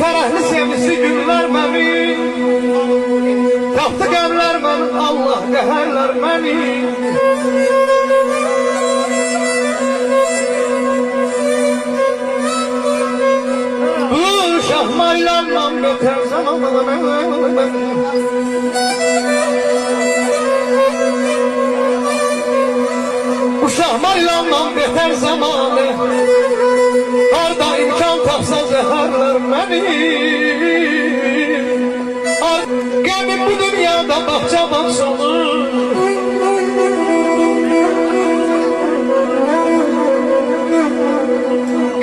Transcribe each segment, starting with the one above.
Fərəhli sevgisi günlər məni, tapdı qəmlər məni, Allah qəhərlər məni. Bu şahmaylandan betər zamanı, bu şahmaylandan betər zamanı, harda imkan tapsa zəhərlər məni. Qəmim bu dünyada bahçe bahçalı,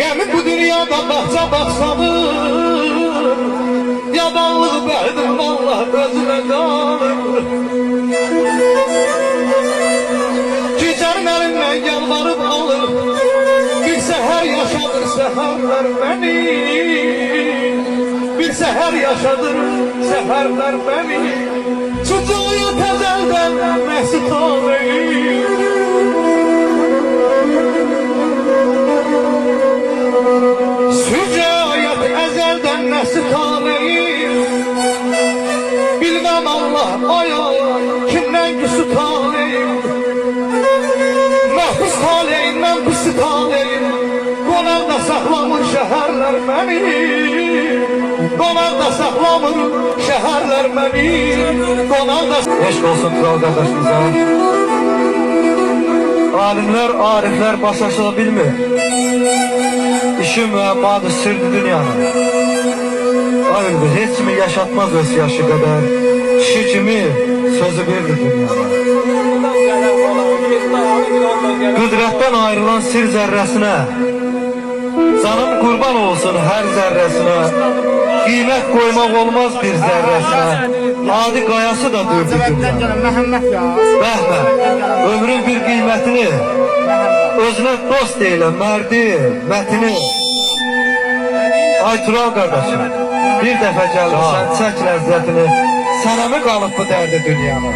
qəmim bu dünyada bahçe bahçalı. Yabanlığı bərdim Allah özünə qalır. Gecənin əlindən yalvarıb alır, bir səhər yaşadır səhərlər məni. Bir səhər yaşadır səhərlər məni. Çocuğu təzəldən məsid olayım. Sücayət əzəldən nəsid olayım. Bilməm Allah aya kimdən küsüt olayım. Məhbus taleyim, mən pisi taleyim. Qonaqda saxlamır şəhərlər məni. Qonaqda saxlamır şəhərlər məni. Qonaqda... Eşq olsun kral qardaşımıza. Alimlər, ariflər başlaşığı bilmir. İşi müəmmadır, sırdır dünyanın. Ayrıdır, heç kimi yaşatmaz öz yaşı qədər. Kişi kimi sözü verdir dünyada. Qüdrətdən ayrılan sir zərrəsinə, canım qurban olsun hər zərrəsinə. Qiymət qoymaq olmaz bir zərrəsinə. Adi qayası da dördü dünyada. Bəhmə, ömrün bir qiymətini, özünə dost eylən, mərdi, mətini. Ay Tural qardaşım, bir dəfə gəlirsən, çək ləzzətini. Sənə mi qalıb bu dərdi dünyanın?